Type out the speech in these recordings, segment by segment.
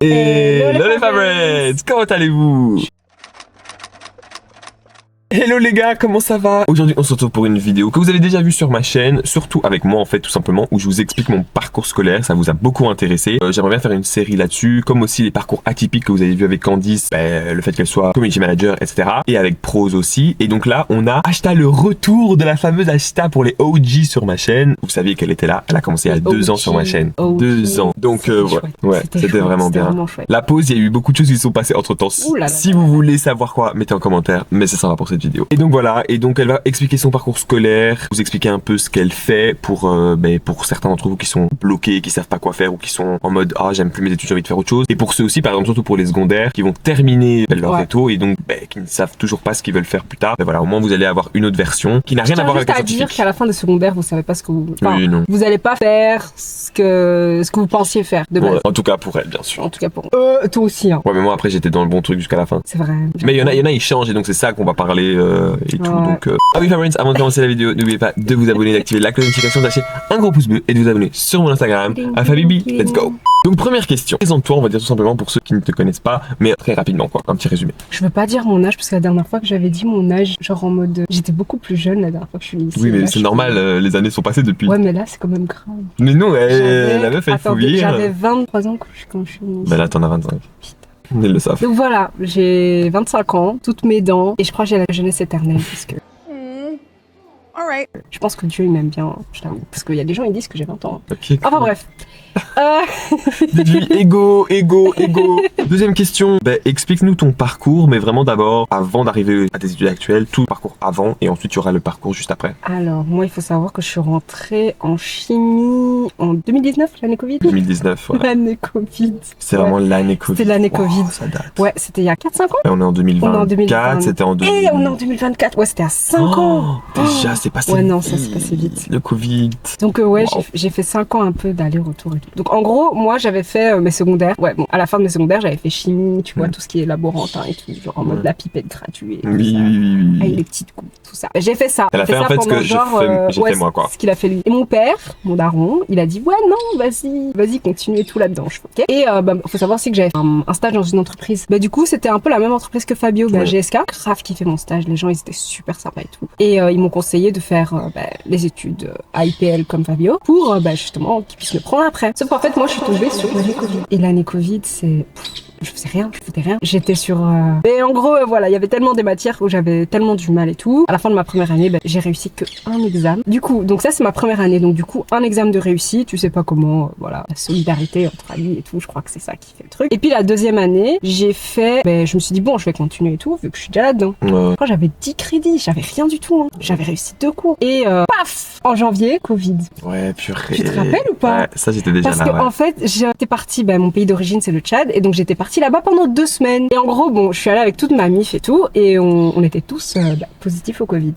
Hello les favorites, comment allez-vous? Hello les gars, comment ça va? Aujourd'hui on se retrouve pour une vidéo que vous avez déjà vue sur ma chaîne, surtout avec moi en fait tout simplement, où je vous explique mon parcours scolaire, ça vous a beaucoup intéressé. J'aimerais bien faire une série là-dessus, comme aussi les parcours atypiques que vous avez vu avec Candice, le fait qu'elle soit community manager, etc. Et avec Prose aussi. Et donc là on a Ashta, le retour de la fameuse Ashta pour les OG sur ma chaîne. Vous saviez qu'elle était là, elle a commencé il y a 2 ans sur ma chaîne. 2 ans. Donc ouais, c'était vraiment bien. La pause, il y a eu beaucoup de choses qui se sont passées entre temps. Si vous voulez savoir quoi, mettez en commentaire, mais ça sera pour cette vidéo. Et donc voilà, et donc elle va expliquer son parcours scolaire, vous expliquer un peu ce qu'elle fait pour certains d'entre vous qui sont bloqués, qui savent pas quoi faire ou qui sont en mode ah j'aime plus mes études, j'ai envie de faire autre chose. Et pour ceux aussi, par exemple surtout pour les secondaires qui vont terminer leur réto et donc qui ne savent toujours pas ce qu'ils veulent faire plus tard. Voilà, au moins vous allez avoir une autre version qui n'a rien à voir avec la scientifique. Dire qu'à la fin de secondaire, vous savez pas ce que vous... vous allez pas faire ce que vous pensiez faire de base. En tout cas pour elle, bien sûr. En tout cas pour toi aussi. Hein. Ouais, mais moi après j'étais dans le bon truc jusqu'à la fin. C'est vrai. Mais il y en a ils changent et donc c'est ça qu'on va parler et tout. Donc ah oui favorites, avant de commencer la vidéo, n'oubliez pas de vous abonner, d'activer la cloche de notification, d'acheter un gros pouce bleu et de vous abonner sur mon Instagram à Fabibi. Let's go. Donc première question, présente-toi, on va dire tout simplement pour ceux qui ne te connaissent pas, mais très rapidement quoi, un petit résumé. Je veux pas dire mon âge parce que la dernière fois que j'avais dit mon âge, genre en mode j'étais beaucoup plus jeune la dernière fois que je suis ici. Oui mais c'est normal, les années sont passées depuis. Ouais mais là c'est quand même grave. Mais non, la meuf elle faut lire. J'avais 23 ans quand je suis ici. Bah là t'en as 25. Ils le savent. Donc voilà, j'ai 25 ans, toutes mes dents, et je crois que j'ai la jeunesse éternelle parce que... Je pense que Dieu il m'aime bien, je t'avoue. Parce qu'il y a des gens ils disent que j'ai 20 ans. Okay, cool. Enfin bref. Dites-lui égo. Deuxième question, explique-nous ton parcours, mais vraiment d'abord, avant d'arriver à tes études actuelles, tout le parcours avant, et ensuite il y aura le parcours juste après. Alors, moi il faut savoir que je suis rentrée en chimie en 2019, l'année Covid. 2019, voilà. L'année Covid. C'est vraiment l'année Covid. C'était l'année Covid. Ça date. Ouais, c'était il y a 4-5 ans. Et on est en 2024, c'était en 2000. Et on est en 2024, ouais, c'était à 5 ans. Déjà, c'est passé vite. Ouais, non, ça s'est passé vite. Le Covid. Donc ouais, j'ai fait 5 ans un peu d'aller-retour et tout. Donc en gros, moi j'avais fait mes secondaires. Ouais, bon, à la fin de mes secondaires, j'avais fait chimie, tu vois, tout ce qui est laborantin et tout, genre en mode la pipette gratuite. Oui. Avec les petites coupes, tout ça. J'ai fait ça. Elle a fait en fait ce que j'ai fait moi, quoi. Ce qu'il a fait lui. Et mon père, mon daron, il a dit ouais, non, vas-y, continue tout là-dedans. Ok. Et faut savoir aussi que j'avais fait un stage dans une entreprise. Bah du coup, c'était un peu la même entreprise que Fabio, GSK. Grave kiffé mon stage, les gens ils étaient super sympas et tout. Et ils m'ont conseillé de faire les études à IPL comme Fabio pour justement qu'ils puissent me prendre après. Sauf qu'en fait, moi je suis tombée sur l'année Covid. Et l'année Covid, c'est... Je faisais rien. J'étais sur... Et en gros, voilà, il y avait tellement des matières où j'avais tellement du mal et tout. À la fin de ma première année, j'ai réussi que un examen. Du coup, donc ça c'est ma première année. Donc du coup, un examen de réussite, tu sais pas comment, voilà, la solidarité entre amis et tout, je crois que c'est ça qui fait le truc. Et puis la deuxième année, j'ai fait... je me suis dit, bon, je vais continuer et tout, vu que je suis déjà là-dedans. Quand j'avais 10 crédits, j'avais rien du tout. Hein. J'avais réussi 2 cours. Et paf, en janvier, Covid. Ouais, purée. Tu te rappelles ou pas? Ouais, ça j'étais déjà là. Parce que en fait, j'étais partie, mon pays d'origine c'est le Tchad, et donc j'étais partie là-bas pendant 2 semaines. Et en gros, bon, je suis allée avec toute ma mif et tout, et on était tous positifs au Covid.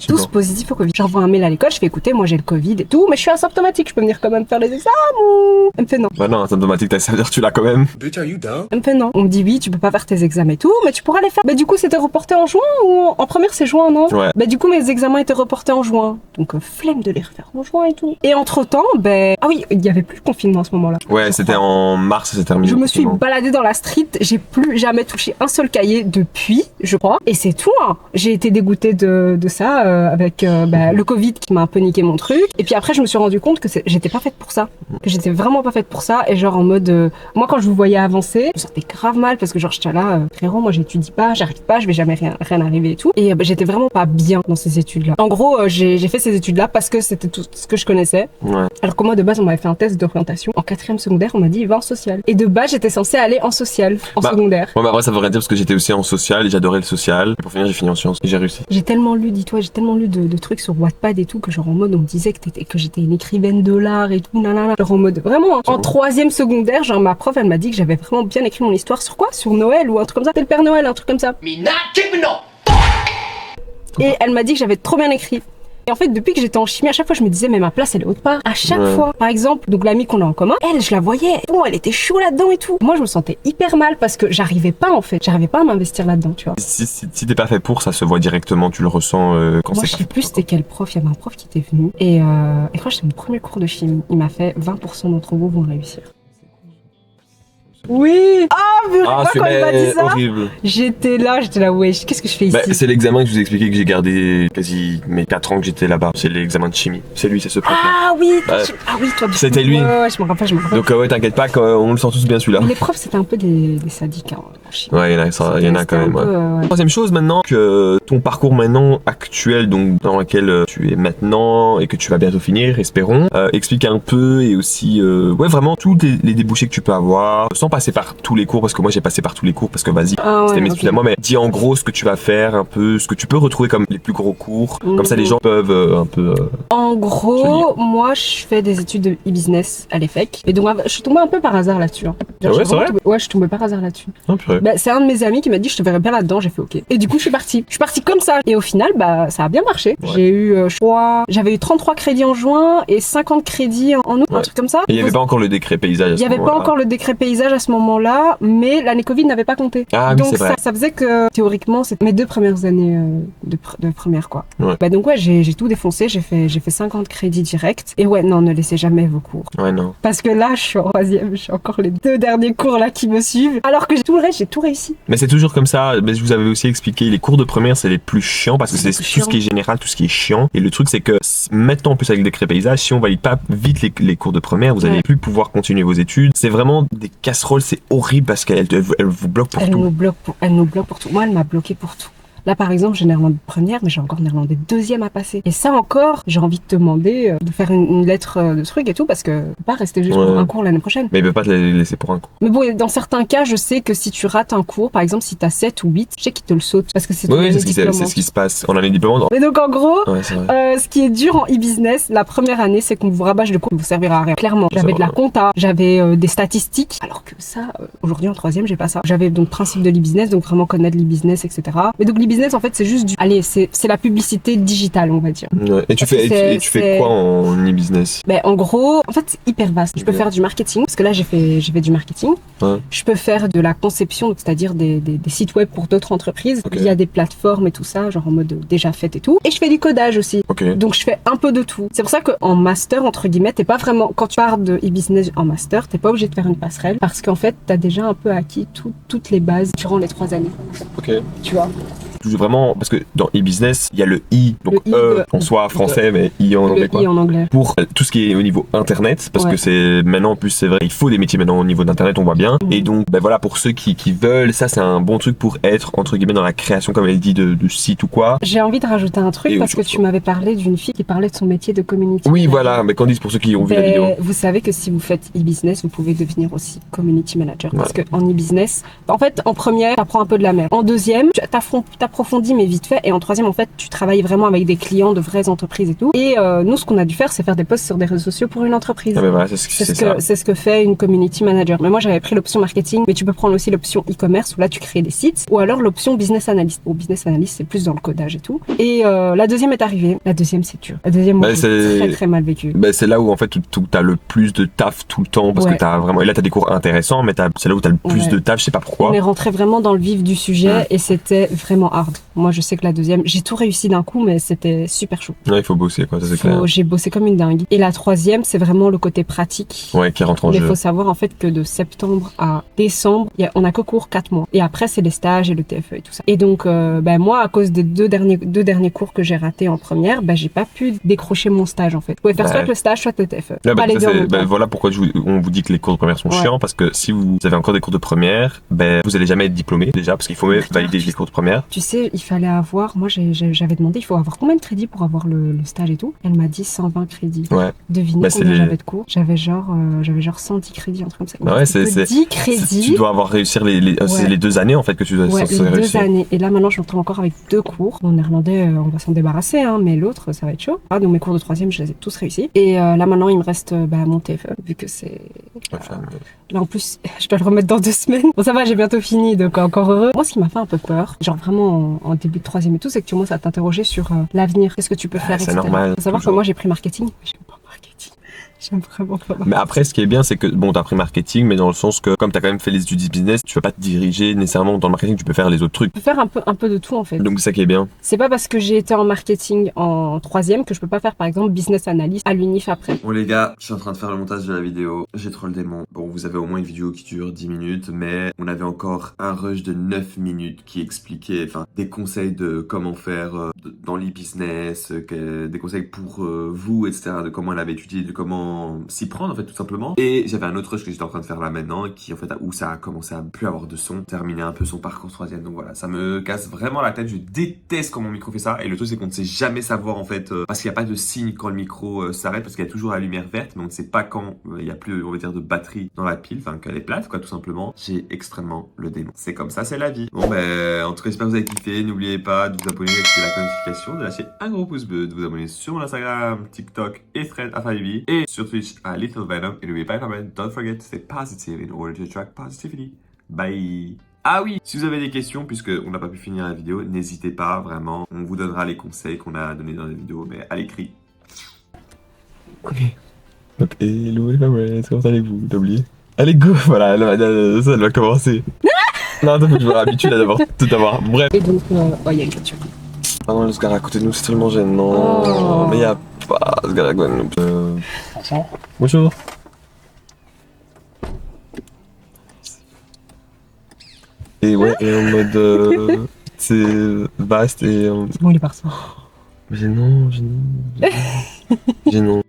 Tous positifs au Covid. J'envoie un mail à l'école, je fais écouter, moi j'ai le Covid et tout, mais je suis asymptomatique, je peux venir quand même faire les examens ou... Elle me fait non. Bah non, asymptomatique, ça veut dire que tu l'as quand même. Bitch, are you down? Elle me fait non. On me dit oui, tu peux pas faire tes examens et tout, mais tu pourras les faire. Du coup, c'était reporté en juin ou en première c'est juin, non? Ouais. Du coup, mes examens étaient reportés en juin. Donc, flemme de les refaire en juin et tout. Et entre temps, ah oui, il y avait plus le confinement à ce moment-là. Ouais, c'était en mars, c'est terminé. Je me suis baladée dans la street, j'ai plus jamais touché un seul cahier depuis, je crois. Et c'est tout, hein. J'ai été dégoûtée de ça avec le Covid qui m'a un peu niqué mon truc. Et puis après, je me suis rendu compte que j'étais pas faite pour ça. Que j'étais vraiment pas faite pour ça. Et genre en mode... moi, quand je vous voyais avancer, je me sentais grave mal parce que genre, j'étais là, frérot, moi j'étudie pas, j'arrive pas, je vais jamais rien arriver et tout. Et j'étais vraiment pas bien dans ces études-là. En gros, j'ai fait ces études-là parce que c'était tout ce que je connaissais. Ouais. Alors que moi, de base, on m'avait fait un test d'orientation. En 4e secondaire, on m'a dit, va en social. Et de base, j'étais censée aller en social, en secondaire. Ouais, mais après, ça veut rien dire parce que j'étais aussi en social et j'adorais le social. Et pour finir, j'ai fini en sciences et j'ai réussi. J'ai tellement lu, dis-toi, de trucs sur Wattpad et tout, que genre en mode, on me disait que j'étais une écrivaine de l'art et tout, nanana. Genre en mode, vraiment, en 3e secondaire, genre ma prof, elle m'a dit que j'avais vraiment bien écrit mon histoire sur quoi? Sur Noël ou un truc comme ça. C'était le Père Noël, un truc comme ça. Et elle m'a dit que j'avais trop bien écrit. Et en fait, depuis que j'étais en chimie, à chaque fois, je me disais, mais ma place, elle est autre part. À chaque fois. Par exemple, donc l'amie qu'on a en commun, elle, je la voyais. Bon, elle était chaud là-dedans et tout. Moi, je me sentais hyper mal parce que j'arrivais pas, en fait. J'arrivais pas à m'investir là-dedans, tu vois. Si t'es pas fait pour, ça se voit directement, tu le ressens quand c'est pas fait. Moi, je sais plus c'était quel prof. Il y avait un prof qui était venu. Et quand j'étais mon premier cours de chimie, il m'a fait 20% d'entre vous vont réussir. Oui. Ah, purée, Ah, moi, quand il m'a dit ça, horrible. j'étais là, wesh, qu'est-ce que je fais ici? Bah, c'est l'examen que je vous ai expliqué que j'ai gardé quasi mes 4 ans que j'étais là-bas. C'est l'examen de chimie. C'est lui, c'est ce prof-là. Ah oui, Ouais. ah oui, toi. C'était lui. Ouais, je me rappelle. Donc ouais, t'inquiète pas, on le sent tous bien celui-là. Mais les profs, c'était un peu des sadiques, hein, en chimie. Ouais, il y en a quand même. Ouais. Troisième chose maintenant, que ton parcours maintenant actuel, donc dans lequel tu es maintenant et que tu vas bientôt finir, espérons, explique un peu et aussi, ouais, vraiment tous les débouchés que tu peux avoir, sans passer par tous les cours, parce que moi j'ai passé par tous les cours, parce que vas-y, c'était mes études à moi, mais dis en gros ce que tu vas faire, un peu, ce que tu peux retrouver comme les plus gros cours, comme ça les gens peuvent un peu... En gros, moi je fais des études de e-business à l'EFEC, et donc je suis tombée un peu par hasard là-dessus. Hein. Ah ouais, c'est vrai? Ouais, je suis tombée par hasard là-dessus. Oh, purée. Bah, c'est un de mes amis qui m'a dit je te verrais bien là-dedans, j'ai fait ok. Et du coup je suis partie. Je suis partie comme ça. Et au final, bah ça a bien marché. Ouais. J'ai eu, j'avais eu 33 crédits en juin et 50 crédits en août, un truc comme ça. Et il n'y avait pas encore le décret paysage à ce Il n'y avait pas encore le décret paysage à ce moment-là, mais l'année Covid n'avait pas compté. Ah oui, donc c'est vrai. ça faisait que théoriquement c'était mes 2 premières années de première quoi. Ouais. Bah donc ouais, j'ai tout défoncé, j'ai fait 50 crédits directs. Et ouais, non, ne laissez jamais vos cours. Ouais, non. Parce que là, je suis en troisième, j'ai encore les 2 derniers cours là qui me suivent. Alors que tout le reste, j'ai tout réussi. Mais c'est toujours comme ça, mais je vous avais aussi expliqué, les cours de première c'est les plus chiants parce que c'est tout ce qui est général, tout ce qui est chiant. Et le truc c'est que maintenant en plus avec le décret paysage, si on valide pas vite les cours de première, vous allez plus pouvoir continuer vos études. C'est vraiment des casseroles, c'est horrible parce qu'elle vous bloque pour tout. Elle nous bloque pour tout. Moi, elle m'a bloqué pour tout. Là, par exemple, j'ai néerlandais première, mais j'ai encore néerlandais deuxième à passer. Et ça encore, j'ai envie de te demander de faire une lettre de truc et tout, parce que tu peux pas rester juste pour un cours l'année prochaine. Mais il peut pas te les laisser pour un cours. Mais bon, dans certains cas, je sais que si tu rates un cours, par exemple, si t'as 7 ou 8, je sais qu'ils te le sautent, parce que c'est ton année diplômante. C'est ce qui se passe en année diplômante. Mais donc, en gros, ouais, ce qui est dur en e-business, la première année, c'est qu'on vous rabâche de cours qui vous servira à rien. Clairement, j'avais de la compta, j'avais des statistiques, alors que ça, aujourd'hui en troisième, j'ai pas ça. J'avais donc principe de l'e-business, donc vraiment connaître l'e-business, etc. Mais donc l'e-business, en fait, c'est juste allez, c'est la publicité digitale, on va dire. Ouais. Et tu fais quoi en e-business? Ben, en gros, en fait, c'est hyper vaste. Je peux faire du marketing, parce que là, j'ai fait du marketing. Ouais. Je peux faire de la conception, c'est-à-dire des sites web pour d'autres entreprises, via des plateformes et tout ça, genre en mode déjà fait et tout. Et je fais du codage aussi. Donc, je fais un peu de tout. C'est pour ça qu'en master, entre guillemets, t'es pas vraiment, quand tu pars de e-business en master, t'es pas obligé de faire une passerelle, parce qu'en fait, t'as déjà un peu acquis toutes les bases durant les 3 années. Tu vois. Vraiment, parce que dans e-business, il y a le i, donc en soi français, mais i en anglais. I en anglais. Pour tout ce qui est au niveau internet, parce que c'est maintenant, en plus, c'est vrai, il faut des métiers maintenant au niveau d'internet, on voit bien. Et donc, ben voilà, pour ceux qui veulent, ça, c'est un bon truc pour être, entre guillemets, dans la création, comme elle dit, de site ou quoi. J'ai envie de rajouter un truc, parce que tu m'avais parlé d'une fille qui parlait de son métier de community manager. Voilà, mais Candice, pour ceux qui ont vu la vidéo. Vous savez que si vous faites e-business, vous pouvez devenir aussi community manager. Parce que en e-business, en fait, en première, t'apprends un peu de la mer. En deuxième, t'approfondis, mais vite fait. Et en troisième, en fait, tu travailles vraiment avec des clients de vraies entreprises et tout. Et nous, ce qu'on a dû faire, c'est faire des posts sur des réseaux sociaux pour une entreprise. Voilà, c'est ce que fait une community manager. Mais moi, j'avais pris l'option marketing, mais tu peux prendre aussi l'option e-commerce où là, tu crées des sites. Ou alors l'option business analyst. Bon, business analyst, c'est plus dans le codage et tout. Et la deuxième est arrivée. La deuxième, c'est dur. La deuxième, moi, j'ai très très mal vécu. C'est là où, en fait, t'as le plus de taf tout le temps. Parce que t'as vraiment. Et là, t'as des cours intéressants, mais c'est là où t'as le plus de taf. Je sais pas pourquoi. On est rentré vraiment dans le vif du sujet et c'était vraiment hard. Moi, je sais que la deuxième, j'ai tout réussi d'un coup, mais c'était super chaud. Ouais, il faut bosser, quoi, ça c'est clair. J'ai bossé comme une dingue. Et la troisième, c'est vraiment le côté pratique. Ouais, qui rentre en jeu. Mais il faut savoir, en fait, que de septembre à décembre, on a que cours 4 mois. Et après, c'est les stages et le TFE et tout ça. Et donc, moi, à cause des deux derniers cours que j'ai ratés en première, j'ai pas pu décrocher mon stage, en fait. Vous pouvez faire soit le stage, soit le TFE. Pas les deux voilà pourquoi on vous dit que les cours de première sont chiants, parce que si vous avez encore des cours de première, vous allez jamais être diplômé, déjà, parce qu'il faut même valider les cours de première. Tu sais, il fallait avoir, moi, j'avais demandé, il faut avoir combien de crédits pour avoir le stage et tout. Elle m'a dit 120 crédits. Ouais. Devinez combien j'avais de cours. J'avais genre 110 crédits, un truc comme ça. Bah ouais, c'est 10 crédits. Tu dois avoir réussi les 2 années, en fait, que tu dois réussir. Les 2 années. Et là, maintenant, je me retrouve encore avec 2 cours. En néerlandais, on va s'en débarrasser, hein, mais l'autre, ça va être chaud. Donc, mes cours de troisième, je les ai tous réussis. Et là, maintenant, il me reste mon TFE, vu que c'est... Là, en plus, je dois le remettre dans 2 semaines. Bon, ça va, j'ai bientôt fini, donc encore heureux. Moi, ce qui m'a fait un peu peur, genre vraiment en début de troisième et tout, c'est que tu commences à t'interroger sur l'avenir. Qu'est-ce que tu peux faire, etc. C'est normal. Faut savoir que moi, j'ai pris marketing. J'aime pas marketing. J'aime vraiment pas. Mais après, ce qui est bien, c'est que bon, t'as appris marketing, mais dans le sens que comme t'as quand même fait les études du business, tu vas pas te diriger nécessairement dans le marketing, tu peux faire les autres trucs. Je peux faire un peu de tout en fait. Donc c'est ça qui est bien. C'est pas parce que j'ai été en marketing en 3e que je peux pas faire par exemple business analyst à l'UNIF après. Bon les gars, je suis en train de faire le montage de la vidéo, j'ai trop le démon. Bon, vous avez au moins une vidéo qui dure 10 minutes, mais on avait encore un rush de 9 minutes qui expliquait des conseils de comment faire dans l'e-business, des conseils pour vous, etc. De comment elle avait étudié, de comment s'y prendre en fait tout simplement. Et j'avais un autre rush que j'étais en train de faire là maintenant, qui en fait où ça a commencé à plus avoir de son, terminer un peu son parcours 3e. Donc voilà, ça me casse vraiment la tête, je déteste quand mon micro fait ça. Et le truc c'est qu'on ne sait jamais savoir en fait, parce qu'il n'y a pas de signe quand le micro s'arrête, parce qu'il y a toujours la lumière verte, mais on ne sait pas quand il n'y a plus, on va dire, de batterie dans la pile, enfin qu'elle est plate quoi tout simplement. J'ai extrêmement le démon. C'est comme ça, c'est la vie. Bon ben, en tout cas j'espère que vous avez kiffé. N'oubliez pas de vous abonner, d'activer la notification, de lâcher un gros pouce bleu, de vous abonner sur mon Instagram, TikTok et Thread à Fabibi, et sur Twitch à Little Venom. Et n'oubliez pas, don't forget to stay positive in order to attract positivity. Bye. Ah oui, si vous avez des questions, puisque on n'a pas pu finir la vidéo, n'hésitez pas, vraiment. On vous donnera les conseils qu'on a donnés dans la vidéo, mais à l'écrit. Ok. Donc, hello les favorites, comment allez-vous? T'as oublié? Allez, go! Voilà, ça, elle va commencer. Non, t'as faut que je me réhabitue à tout avoir. Bref. Et donc, oh, il y a une voiture. Ah non, le Scar à côté de nous, c'est tellement gênant. Oh. Mais y a pas ce gars à Guadeloupe. Bonjour. Et ouais, et en mode. C'est vaste et. Bon, il est parti. Gênant. Gênant.